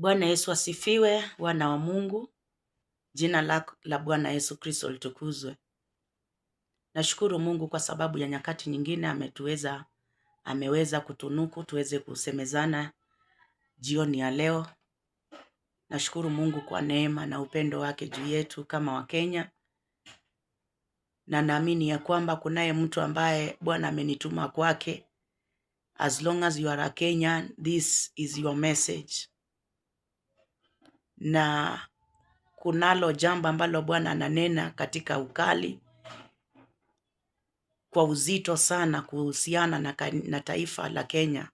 Bwana Yesu asifiwe, wana wa Mungu. Jina la Bwana Yesu Kristo litukuzwe. Nashukuru Mungu kwa sababu ya nyakati nyingine ameweza kutunuku tuweze kusemezana jioni ya leo. Nashukuru Mungu kwa neema na upendo wake juu yetu kama Wakenya. Na naamini ya kwamba kunaye mtu ambaye Bwana amenituma kwake. As long as you are a Kenyan, this is your message. Na kunalo jambo ambalo Bwana ananena katika ukali kwa uzito sana kuhusiana na taifa la Kenya.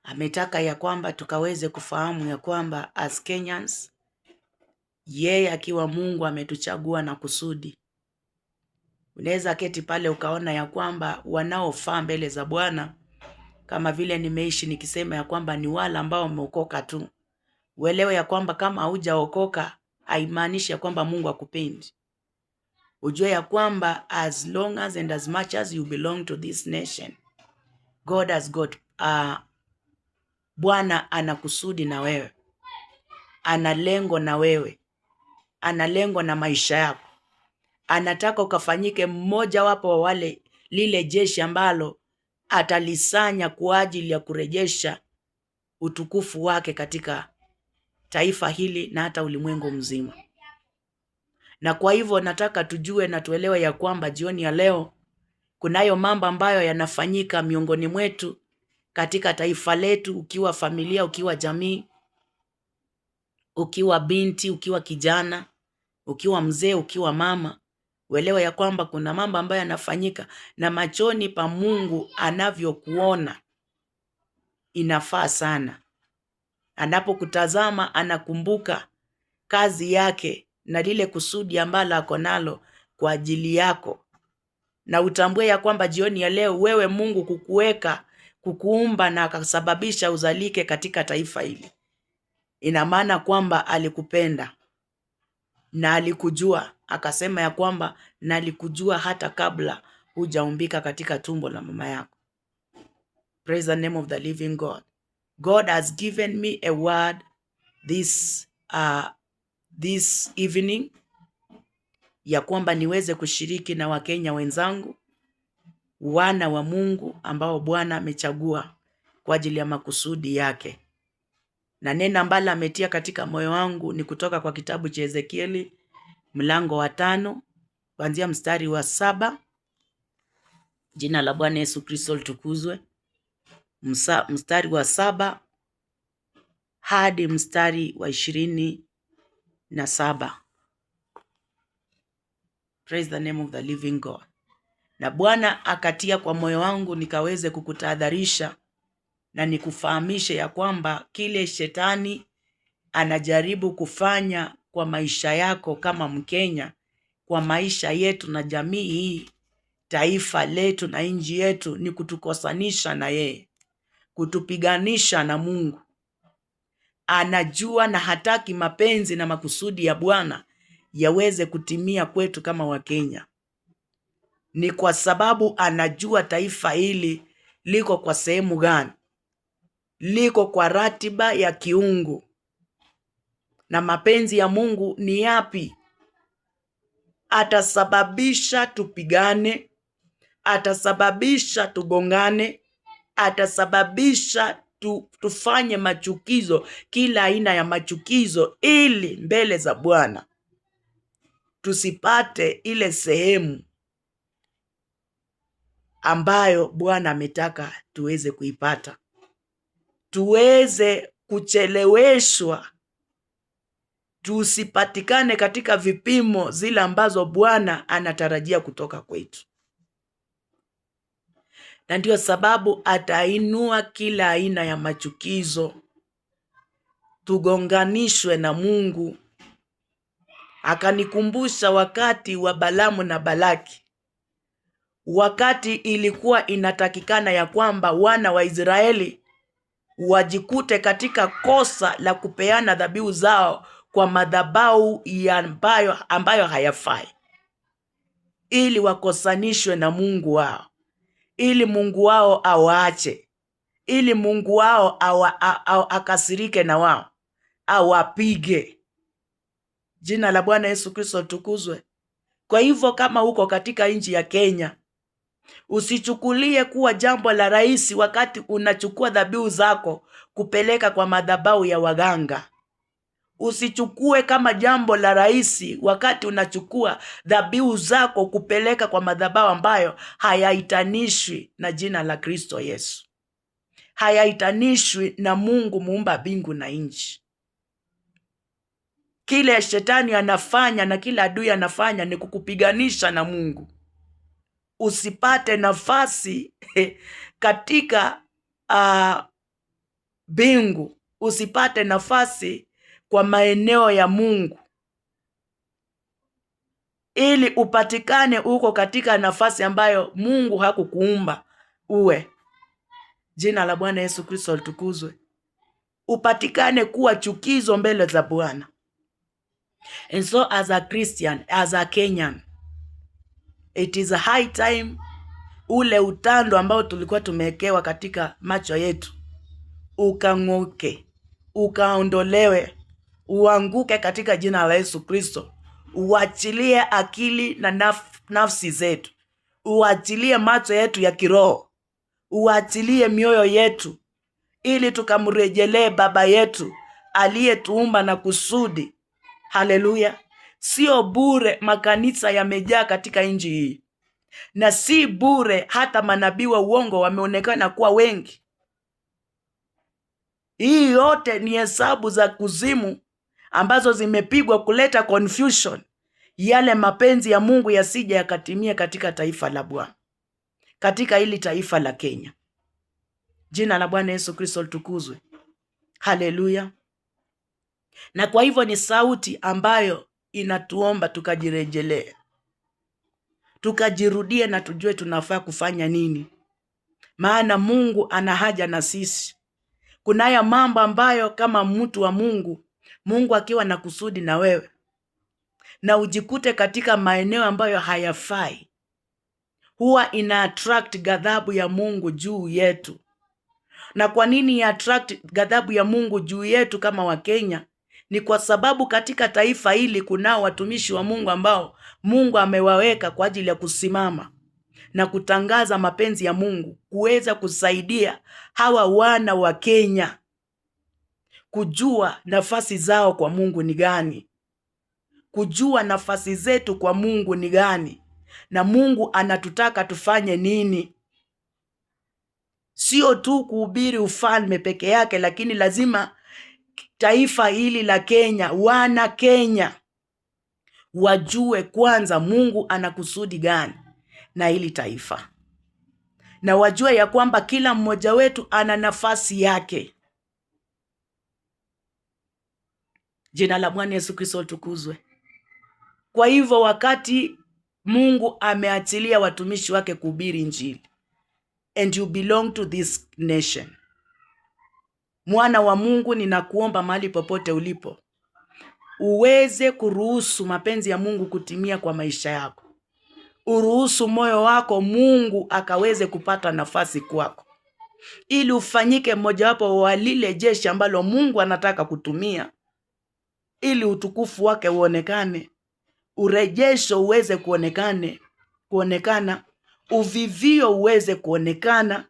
Ametaka ya kwamba tukaweze kufahamu ya kwamba as Kenyans, yeye akiwa Mungu ametuchagua na kusudi. Unaweza keti pale ukaona ya kwamba wanaofaa mbele za Bwana, kama vile nimeishi nikisema ya kwamba ni wale ambao wameokoka tu. Uelewe ya kwamba kama haujaokoka haimaanishi ya kwamba Mungu akupendi. Ujue ya kwamba as long as and as much as you belong to this nation, God has got Bwana ana kusudi na wewe. Ana lengo na wewe. Ana lengo na maisha yako. Anataka ukafanyike mmoja wapo wa wale lile jeshi ambalo atalisanya kwa ajili ya kurejesha utukufu wake katika taifa hili na hata ulimwengu mzima. Na kwa hivyo nataka tujue na tuelewe ya kwamba jioni ya leo kunayo mambo ambayo yanafanyika miongoni mwetu katika taifa letu, ukiwa familia, ukiwa jamii, ukiwa binti, ukiwa kijana, ukiwa mzee, ukiwa mama. Uelewe ya kwamba kuna mambo ambayo yanafanyika na machoni pa Mungu anavyokuona inafaa sana. Anapokutazama anakumbuka kazi yake na lile kusudi ambalo ako nalo kwa ajili yako. Na utambue ya kwamba jioni ya leo wewe Mungu kukuumba na akasababisha uzalike katika taifa hili. Ina maana kwamba alikupenda na alikujua. Akasema ya kwamba na alikujua hata kabla hujaumbika katika tumbo la mama yako. Praise the name of the living God. God has given me a word this evening ya kwamba niweze kushiriki na Wakenya wenzangu, wana wa Mungu ambao Bwana amechagua kwa ajili ya makusudi yake. Na neno ambalo ametia katika moyo wangu ni kutoka kwa kitabu cha Ezekieli mlango wa 5 kuanzia mstari wa 7. Jina la Bwana Yesu Kristo litukuzwe. Mstari wa 7 hadi mstari wa 27. Praise the name of the living God. Na Bwana akatia kwa moyo wangu nikaweze kukutahadharisha na nikufahamishe ya kwamba kile shetani anajaribu kufanya kwa maisha yako kama Mkenya, kwa maisha yetu na jamii hii, taifa letu na nchi yetu, ni kutukosanisha na yeye, kutupiganisha na Mungu. Anajua na hataki mapenzi na makusudi ya Bwana yaweze kutimia kwetu kama Wakenya. Ni kwa sababu anajua taifa hili liko kwa sehemu gani, liko kwa ratiba ya kiungu, na mapenzi ya Mungu ni yapi. Atasababisha tupigane, atasababisha tugongane, atasababisha tufanye machukizo, kila aina ya machukizo, ili mbele za Bwana tusipate ile sehemu ambayo Bwana ametaka tuweze kuipata. Tuweze kucheleweshwa, tusipatikane katika vipimo zile ambazo Bwana anatarajia kutoka kwetu. Na ndio sababu atainua kila aina ya machukizo, tugonganishwe na Mungu. Akanikumbusha wakati wa Balamu na Balaki, wakati ilikuwa inatakikana ya kwamba wana wa Israeli wajikute katika kosa la kupeana dhabihu zao kwa madhabahu ambayo hayafai, ili wakosanishwe na Mungu wao, ili Mungu wao awaache, ili Mungu wao akasirike na wao, awapige. Jina la Bwana Yesu Kristo tukuzwe. Kwa hivyo kama uko katika nchi ya Kenya, usichukulie kuwa jambo la rahisi wakati unachukua dhabihu zako kupeleka kwa madhabahu ya waganga. Usichukue kama jambo la rahisi wakati unachukua dhabihu zako kupeleka kwa madhabahu ambayo hayaitanishwi na jina la Kristo Yesu, hayaitanishwi na Mungu muumba mbingu na nchi. Kile shetani anafanya na kila adui anafanya ni kukupiganisha na Mungu, usipate nafasi katika mbingu, usipate nafasi kwa maeneo ya Mungu, ili upatikane uko katika nafasi ambayo Mungu hakukuumba uwe. Jina la Bwana Yesu Kristo litukuzwe. Upatikane kuwa chukizo mbele za Bwana. And so as a Christian, as a Kenyan, it is a high time ule utando ambao tulikuwa tumewekewa katika macho yetu ukang'oke, ukaondolewe, uanguke katika jina la Yesu Kristo. Uachilie akili na nafsi zetu, uachilie macho yetu ya kiroho, uachilie mioyo yetu, ili tukamrejelee baba yetu aliyetuumba na kusudi. Haleluya. Sio bure makanisa yamejaa katika nchi hii, na si bure hata manabii wa uongo wameonekana kuwa wengi. Hii yote ni hesabu za kuzimu ambazo zimepigwa kuleta confusion, yale mapenzi ya Mungu yasije yakatimia katika taifa la Bwana, katika hili taifa la Kenya. Jina la Bwana Yesu Kristo litukuzwe. Haleluya. Na kwa hivyo ni sauti ambayo inatuomba tukajirejelee, tukajirudie na tujue tunafaa kufanya nini, maana Mungu ana haja na sisi. Kunaya mambo ambayo kama mtu wa Mungu, Mungu akiwa na kusudi na wewe, na ujikute katika maeneo ambayo hayafai, huwa ina attract ghadhabu ya Mungu juu yetu. Na kwa nini ya attract ghadhabu ya Mungu juu yetu kama Wakenya? Ni kwa sababu katika taifa hili kunao watumishi wa Mungu ambao Mungu amewaweka kwa ajili ya kusimama na kutangaza mapenzi ya Mungu, kuweza kusaidia hawa wana wa Kenya kujua nafasi zao kwa Mungu ni gani, kujua nafasi zetu kwa Mungu ni gani, na Mungu anatutaka tufanye nini. Sio tu kuhubiri ufalme peke yake, lakini lazima taifa hili la Kenya, wana Kenya, wajue kwanza Mungu ana kusudi gani na hili taifa, na wajue ya kwamba kila mmoja wetu ana nafasi yake. Jina la Bwana Yesu Kristo litukuzwe. Kwa hivyo wakati Mungu ameachilia watumishi wake kuhubiri Injili, and you belong to this nation, mwana wa Mungu, ninakuomba mahali popote ulipo, uweze kuruhusu mapenzi ya Mungu kutimia kwa maisha yako. Uruhusu moyo wako Mungu akaweze kupata nafasi kwako, ili ufanyike mmojawapo wa lile jeshi ambalo Mungu anataka kutumia, ili utukufu wake uonekane, urejesho uweze kuonekana, uvivio uweze kuonekana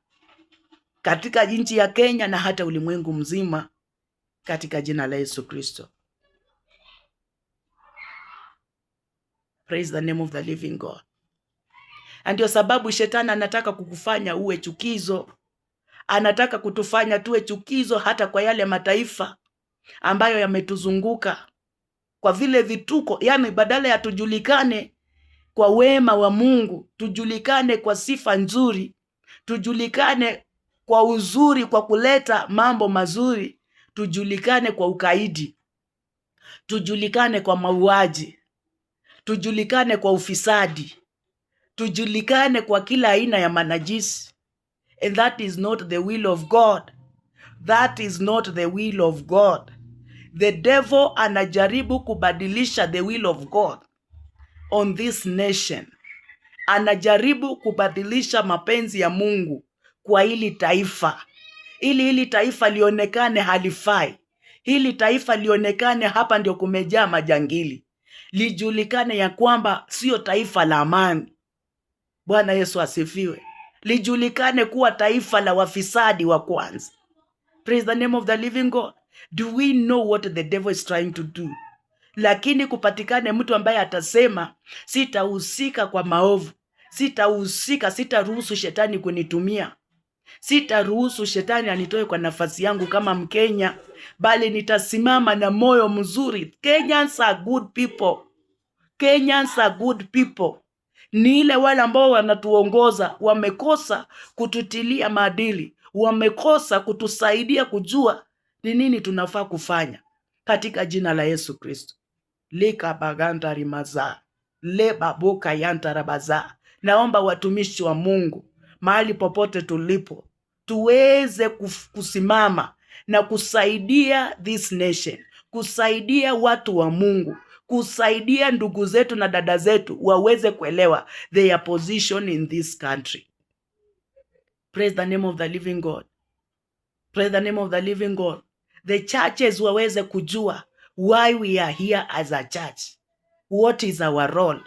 katika nchi ya Kenya na hata ulimwengu mzima, katika jina la Yesu Kristo. Praise the name of the living God. Ndio sababu shetani anataka kukufanya uwe chukizo. Anataka kutufanya tuwe chukizo hata kwa yale mataifa ambayo yametuzunguka, kwa vile vituko, yani badala ya tujulikane kwa wema wa Mungu, tujulikane kwa sifa nzuri, tujulikane kwa uzuri, kwa kuleta mambo mazuri, tujulikane kwa ukaidi, tujulikane kwa mauaji, tujulikane kwa ufisadi, tujulikane kwa kila aina ya manajisi. And that is not the will of God. That is not the will of God. The devil anajaribu kubadilisha the will of God on this nation. Anajaribu kubadilisha mapenzi ya Mungu kwa hili taifa, ili hili taifa lionekane halifai, hili taifa lionekane hapa ndio kumejaa majangili, lijulikane ya kwamba sio taifa la amani. Bwana Yesu asifiwe. Lijulikane kuwa taifa la wafisadi wa kwanza. Praise the name of the living God. Do we know what the devil is trying to do? Lakini kupatikane mtu ambaye atasema sitahusika kwa maovu, sitahusika, sitaruhusu shetani kunitumia, sitaruhusu shetani anitoe kwa nafasi yangu kama Mkenya, bali nitasimama na moyo mzuri. Kenyans are good people. Kenyans are good people. Ni ile wale ambao wanatuongoza wamekosa kututilia maadili, wamekosa kutusaidia kujua ni nini tunafaa kufanya, katika jina la Yesu Kristo. Lika baganda rimaza le babuka yantarabaza. Naomba watumishi wa Mungu mahali popote tulipo tuweze kusimama na kusaidia this nation, kusaidia watu wa Mungu, kusaidia ndugu zetu na dada zetu waweze kuelewa their position in this country. Praise the name of the living God. Praise the name of the living God. The churches waweze kujua why we are here as a church. What is our role?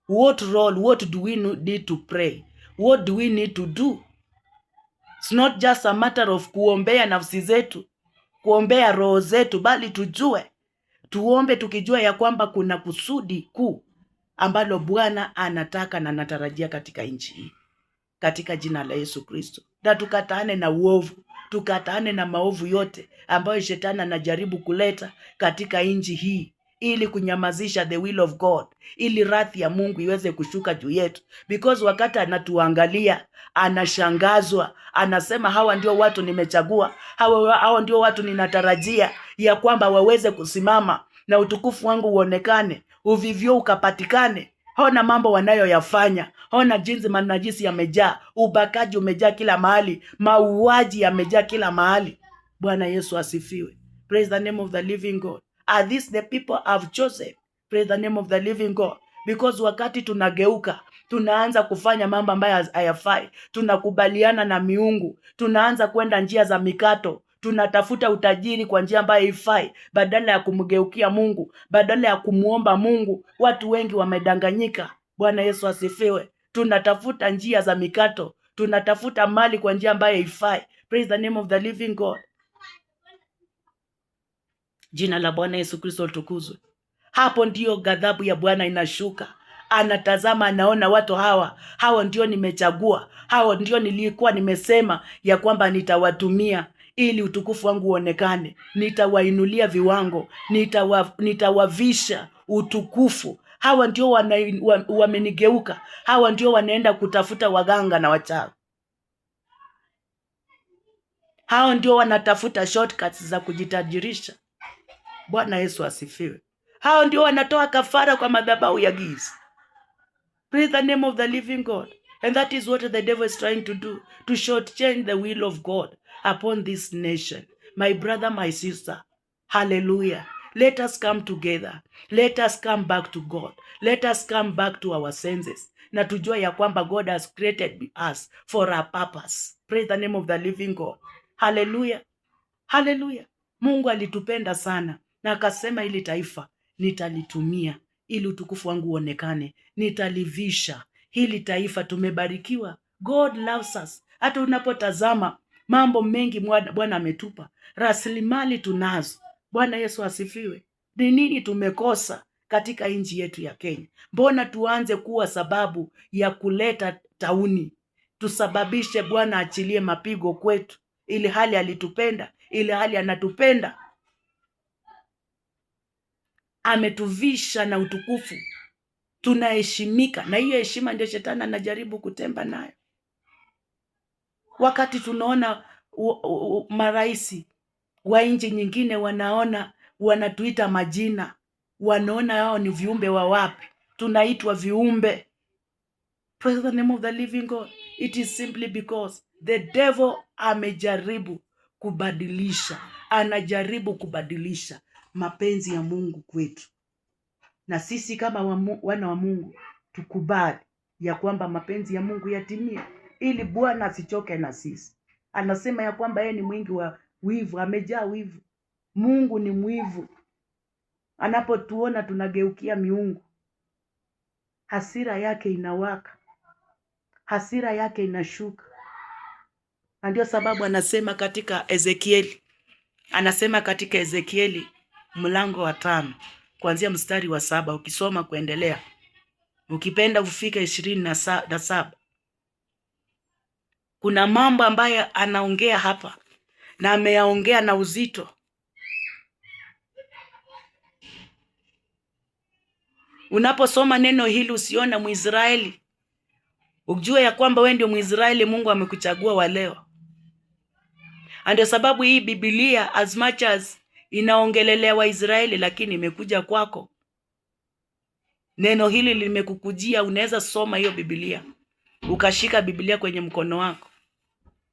What role? What do we need to pray? What do we need to do? It's not just a matter of kuombea nafsi zetu, kuombea roho zetu, bali tuombe tukijua ya kwamba kuna kusudi kuu ambalo Bwana anataka na anatarajia katika nchi hii, katika jina la Yesu Kristo. Na tukataane na uovu, tukataane na maovu yote ambayo shetani anajaribu kuleta katika nchi hii, ili kunyamazisha the will of God, ili wrath ya Mungu iweze kushuka juu yetu. Because wakati anatuangalia, anashangazwa, anasema hawa ndio watu nimechagua, hawa ndio watu ninatarajia ya kwamba waweze kusimama na utukufu wangu uonekane, uvivyo ukapatikane. Hona mambo wanayoyafanya, hona jinsi manajisi yamejaa, ubakaji umejaa kila mahali, mauaji yamejaa kila mahali. Bwana Yesu asifiwe. Praise the name of the living God. Are these the people I've chosen? Praise the name of the living God. Because wakati tunageuka, tunaanza kufanya mambo ambayo hayafai, tunakubaliana na miungu, tunaanza kwenda njia za mikato, tunatafuta utajiri kwa njia ambayo haifai, badala ya kumgeukia Mungu, badala ya kumuomba Mungu. Watu wengi wamedanganyika. Bwana Yesu asifiwe. Tunatafuta njia za mikato, tunatafuta mali kwa njia ambayo haifai. Praise the name of the living God. Jina la Bwana Yesu Kristo litukuzwe. Hapo ndio ghadhabu ya Bwana inashuka. Anatazama, anaona watu hawa ndio nimechagua, hawa ndio nilikuwa nimesema ya kwamba nitawatumia ili utukufu wangu uonekane. Nitawainulia viwango, nitawavisha utukufu. Hawa ndio wamenigeuka, hawa ndio wanaenda kutafuta waganga na wachawi. Hawa ndio wanatafuta shortcuts za kujitajirisha. Bwana Yesu asifiwe. Hao ndio wanatoa kafara kwa madhabahu ya giza. Praise the name of the living God. And that is what the devil is trying to do, to shortchange the will of God upon this nation. My brother, my sister, hallelujah. Let us come together. Let us come back to God. Let us come back to our senses. Na tujua ya kwamba God has created us for a purpose. Praise the name of the living God. Hallelujah. Hallelujah. Mungu alitupenda sana na akasema ili taifa nitalitumia ili utukufu wangu uonekane. Nitalivisha hili taifa. Tumebarikiwa. God loves us. Hata unapotazama mambo mengi Bwana ametupa, rasilimali tunazo. Bwana Yesu asifiwe. Ni nini tumekosa katika nchi yetu ya Kenya? Mbona tuanze kuwa sababu ya kuleta tauni, tusababishe Bwana achilie mapigo kwetu, ili hali alitupenda, ili hali anatupenda. Ametuvisha na utukufu, tunaheshimika, na hiyo heshima ndio shetani anajaribu kutemba nayo. Wakati tunaona maraisi wa nchi nyingine wanatuita majina, wanaona hao ni viumbe wa wapi, tunaitwa viumbe. Praise the name of the living God. It is simply because the devil amejaribu kubadilisha, anajaribu kubadilisha mapenzi ya Mungu kwetu. Na sisi kama wana wa Mungu tukubali ya kwamba mapenzi ya Mungu yatimie, ili Bwana asichoke na sisi. Anasema ya kwamba yeye ni mwingi wa wivu, amejaa wivu. Mungu ni mwivu. Anapotuona tunageukia miungu, hasira yake inawaka, hasira yake inashuka. Na ndio sababu anasema katika Ezekieli mlango wa 5 kuanzia mstari wa 7, ukisoma kuendelea, ukipenda ufike 27, kuna mambo ambayo anaongea hapa na ameyaongea na uzito. Unaposoma neno hili usiona Mwisraeli, ujue ya kwamba wewe ndio Mwisraeli Mungu amekuchagua wa leo. Ndio sababu hii Biblia as much as inaongelelea Waisraeli, lakini imekuja kwako. Neno hili limekukujia, unaweza soma hiyo Biblia, ukashika Biblia kwenye mkono wako.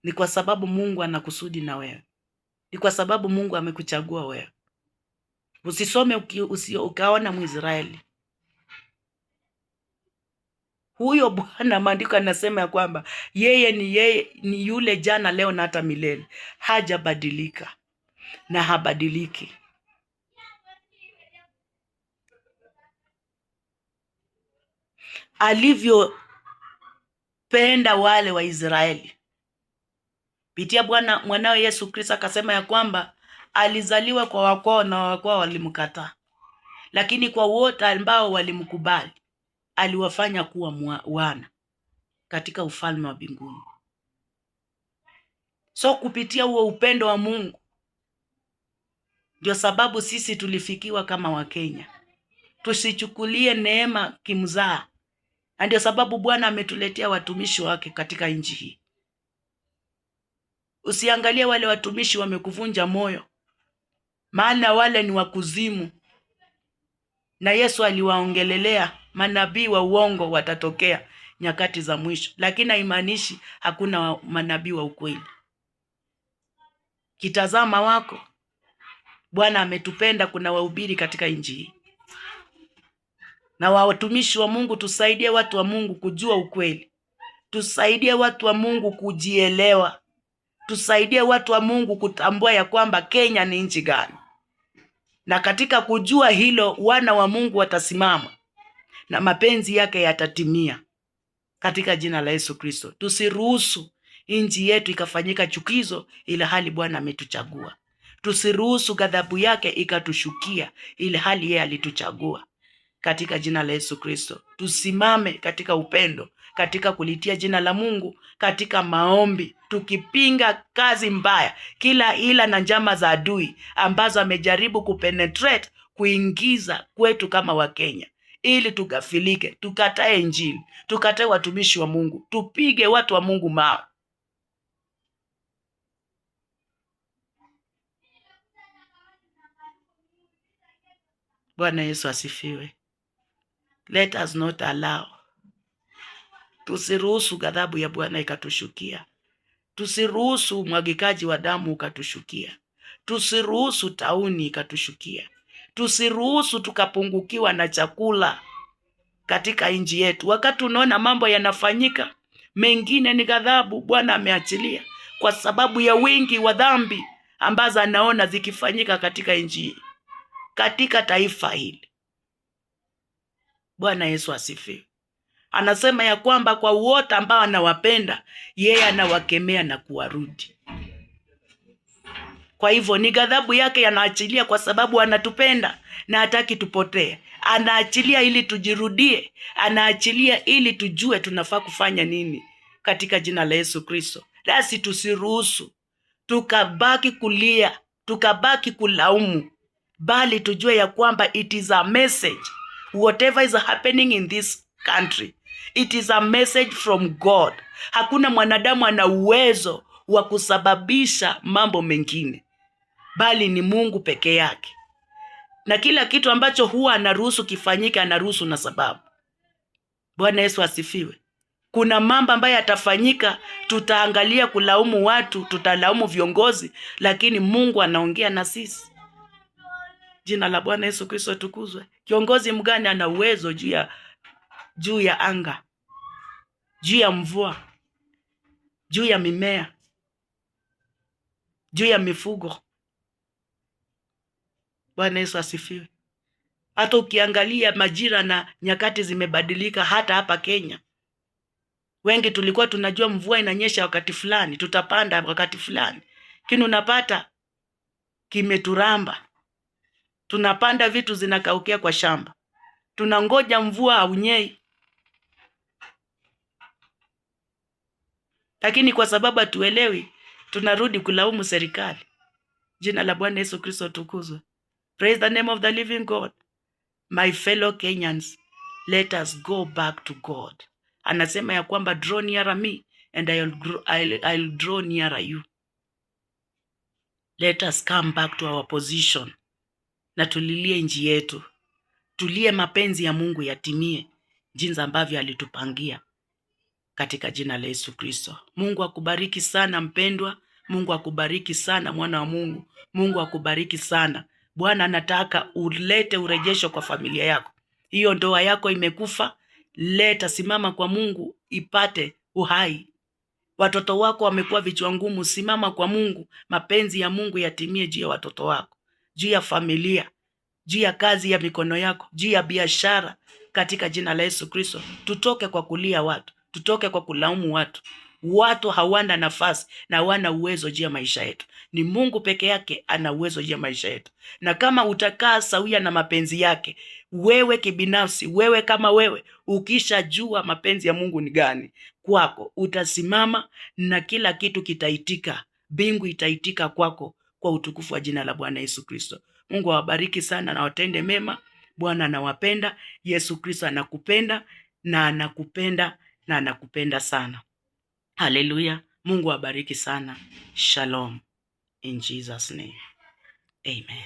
Ni kwa sababu Mungu anakusudi na wewe. Ni kwa sababu Mungu amekuchagua wewe. Usisome ukaona Mwisraeli. Huyo Bwana, maandiko anasema ya kwamba yeye ni yule jana, leo na hata milele. Hajabadilika na habadiliki. Alivyopenda wale wa Israeli pitia Bwana mwanawe Yesu Kristo, akasema ya kwamba alizaliwa kwa wakwao na wakwao walimkataa, lakini kwa wote ambao walimkubali aliwafanya kuwa wana katika ufalme wa mbinguni. So kupitia huo upendo wa Mungu ndio sababu sisi tulifikiwa kama Wakenya. Tusichukulie neema kimzaa. Ndio sababu Bwana ametuletea watumishi wake katika nchi hii. Usiangalie wale watumishi wamekuvunja moyo, maana wale ni wakuzimu. Na Yesu aliwaongelelea manabii wa uongo watatokea nyakati za mwisho, lakini haimaanishi hakuna manabii wa ukweli. Kitazama wako, Bwana ametupenda, kuna wahubiri katika nchi hii. Na watumishi wa Mungu, tusaidie watu wa Mungu kujua ukweli. Tusaidie watu wa Mungu kujielewa. Tusaidie watu wa Mungu kutambua ya kwamba Kenya ni nchi gani. Na katika kujua hilo, wana wa Mungu watasimama na mapenzi yake yatatimia katika jina la Yesu Kristo. Tusiruhusu nchi yetu ikafanyika chukizo ile hali Bwana ametuchagua. Tusiruhusu ghadhabu yake ikatushukia ile hali yeye alituchagua katika jina la Yesu Kristo. Tusimame katika upendo, katika kulitia jina la Mungu, katika maombi, tukipinga kazi mbaya, kila ila na njama za adui ambazo amejaribu kupenetrate, kuingiza kwetu kama Wakenya, ili tukafilike, tukatae Injili, tukatae watumishi wa Mungu, tupige watu wa Mungu mawe. Bwana Yesu asifiwe. Let us not allow. Tusiruhusu ghadhabu ya Bwana ikatushukia. Tusiruhusu mwagikaji wa damu ukatushukia. Tusiruhusu tauni ikatushukia. Tusiruhusu tukapungukiwa na chakula katika nchi yetu. Wakati unaona mambo yanafanyika, mengine ni ghadhabu Bwana ameachilia kwa sababu ya wingi wa dhambi ambazo anaona zikifanyika katika nchi hii, katika taifa hili. Bwana Yesu asifiwe. Anasema ya kwamba kwa wote ambao anawapenda, yeye anawakemea na kuwarudi. Kwa hivyo ni ghadhabu yake yanaachilia kwa sababu anatupenda na hataki tupotee. Anaachilia ili tujirudie, anaachilia ili tujue tunafaa kufanya nini katika jina la Yesu Kristo. Lasi tusiruhusu tukabaki kulia, tukabaki kulaumu, bali tujue ya kwamba it is a message. Whatever is happening in this country, it is a message from God. Hakuna mwanadamu ana uwezo wa kusababisha mambo mengine, bali ni Mungu peke yake. Na kila kitu ambacho huwa anaruhusu kifanyike, anaruhusu na sababu. Bwana Yesu asifiwe. Kuna mambo ambayo yatafanyika, tutaangalia kulaumu watu, tutalaumu viongozi, lakini Mungu anaongea na sisi. Jina la Bwana Yesu Kristo tukuzwe. Kiongozi mgani ana uwezo juu ya anga, juu ya mvua, juu ya mimea? juu ya mifugo. Bwana Yesu asifiwe. Hata ukiangalia majira na nyakati zimebadilika. Hata hapa Kenya wengi tulikuwa tunajua mvua inanyesha wakati fulani, tutapanda wakati fulani, lakini unapata kimeturamba. Tunapanda vitu zinakaukia kwa shamba, tunangoja mvua haunyei, lakini kwa sababu hatuelewi tunarudi kulaumu serikali. Jina la Bwana Yesu Kristo tukuzwe. Praise the name of the living God. My fellow Kenyans, let us go back to God. Anasema ya kwamba draw nearer me and I'll draw nearer you. Let us come back to our position. Na tulilie nchi yetu. Tulie mapenzi ya Mungu yatimie jinsi ambavyo alitupangia katika jina la Yesu Kristo. Mungu akubariki sana mpendwa. Mungu akubariki sana mwana wa Mungu. Mungu akubariki sana. Bwana anataka ulete urejesho kwa familia yako. Hiyo ndoa yako imekufa, leta, simama kwa Mungu ipate uhai. Watoto wako wamekuwa vichwa ngumu, simama kwa Mungu, mapenzi ya Mungu yatimie juu ya watoto wako, juu ya familia, juu ya kazi ya mikono yako, juu ya biashara katika jina la Yesu Kristo. Tutoke kwa kulia watu, tutoke kwa kulaumu watu. Watu hawana nafasi na hawana uwezo juu ya maisha yetu. Ni Mungu peke yake ana uwezo juu ya maisha yetu. Na kama utakaa sawia na mapenzi yake, wewe kibinafsi, wewe kama wewe, ukishajua mapenzi ya Mungu ni gani kwako, utasimama na kila kitu kitaitika. Mbingu itaitika kwako kwa utukufu wa jina la Bwana Yesu Kristo. Mungu awabariki sana na watende mema. Bwana anawapenda, Yesu Kristo anakupenda na anakupenda na anakupenda sana. Haleluya. Mungu awabariki sana. Shalom. In Jesus' name. Amen.